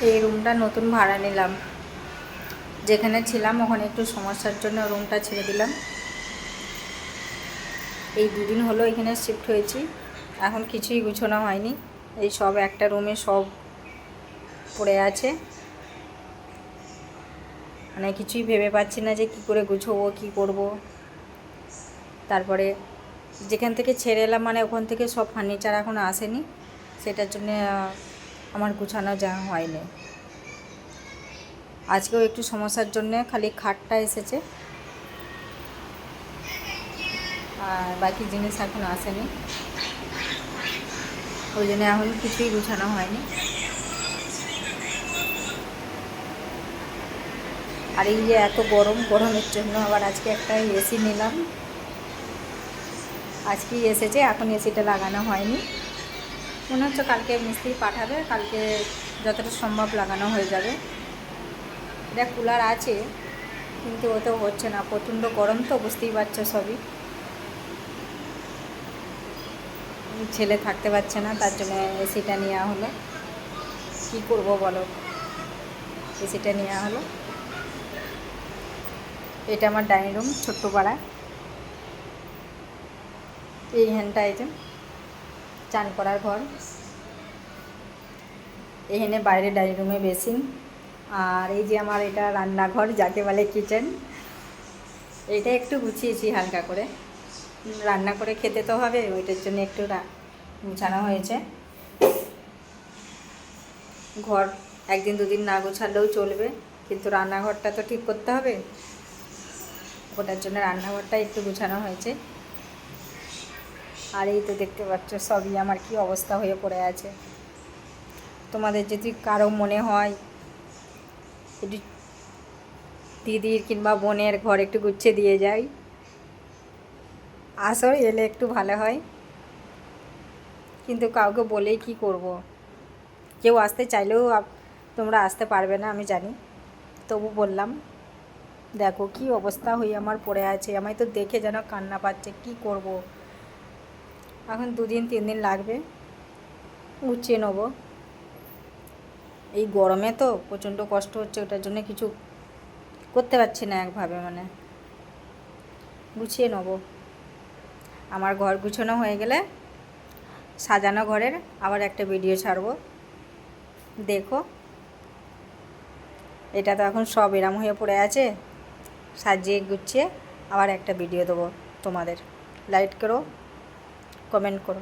এই রুমটা নতুন ভাড়া নিলাম। যেখানে ছিলাম ওখানে একটু সমস্যার জন্য রুমটা ছেড়ে দিলাম। এই দুদিন হলো এখানে শিফট হয়েছি। এখন কিছুই গুছানো হয়নি। এই সব একটা রুমে সব পড়ে আছে, মানে কিছুই ভেবে পাচ্ছি না যে কী করে গুছবো, কী করব। তারপরে যেখান থেকে ছেড়ে এলাম মানে ওখান থেকে সব ফার্নিচার এখনও আসেনি, সেটার জন্যে আমার গুছানো যাওয়া হয়নি। আজকেও একটু সমস্যার জন্যে খালি খাটটা এসেছে, আর বাকি জিনিস এখন আসেনি, ওই জন্য এখন কিছুই গুছানো হয়নি। আর এই যে এত গরমের জন্য আবার আজকে একটা এসি নিলাম। আজকেই এসেছে, এখন এসিটা লাগানো হয়নি। মনে হচ্ছে কালকে মিস্ত্রি পাঠাবে, কালকে যতটা সম্ভব লাগানো হয়ে যাবে। এটা কুলার আছে কিন্তু ওতেও হচ্ছে না, প্রচণ্ড গরম তো, বুঝতেই পারছো সবই। ছেলে থাকতে পারছে না, তার জন্য এসিটা নেওয়া হলো। কী করব বলো, এসিটা নেওয়া হলো। এটা আমার ডাইনিং রুম, ছোট্ট পাড়া। এই হ্যান্ডটা এই যে চান করার ঘর, এখানে বাইরে ডাইনিং রুমে বেসিন, আর এই যে আমার এটা রান্নাঘর, যাকে বলে কিচেন। এটা একটু গুছিয়েছি হালকা করে, রান্না করে খেতে তো হবে, ওইটার জন্য একটু গুছানো হয়েছে। ঘর একদিন দুদিন না গোছালেও চলবে, কিন্তু রান্নাঘরটা তো ঠিক করতে হবে, ওটার জন্য রান্নাঘরটা একটু গুছানো হয়েছে। আর এই তো দেখতে পাচ্ছ সবই আমার কি অবস্থা হয়ে পড়ে আছে। তোমাদের যদি কারো মনে হয় একটু দিদির কিংবা বোনের ঘর একটু গুছিয়ে দিয়ে যাই, আসো, এলে একটু ভালো হয়। কিন্তু কাউকে বলেই কি করব, কেউ আসতে চাইলেও তোমরা আসতে পারবে না আমি জানি, তবু বললাম। দেখো কি অবস্থা হয়ে আমার পড়ে আছে, আমায় তো দেখে যেন কান্না পাচ্ছে। কি করব, এখন 2-3 দিন লাগবে, গুছিয়ে নেব। এই গরমে তো প্রচণ্ড কষ্ট হচ্ছে, ওটার জন্য কিছু করতে পারছি না একভাবে, মানে গুছিয়ে নেব। আমার ঘর গুছানো হয়ে গেলে সাজানো ঘরের আবার একটা ভিডিও ছাড়বো, দেখো। এটা তো এখন সব এরম হয়ে পড়ে আছে, সাজিয়ে গুছিয়ে আবার একটা ভিডিও দেবো তোমাদের। লাইক করো, কমেন্ট করো।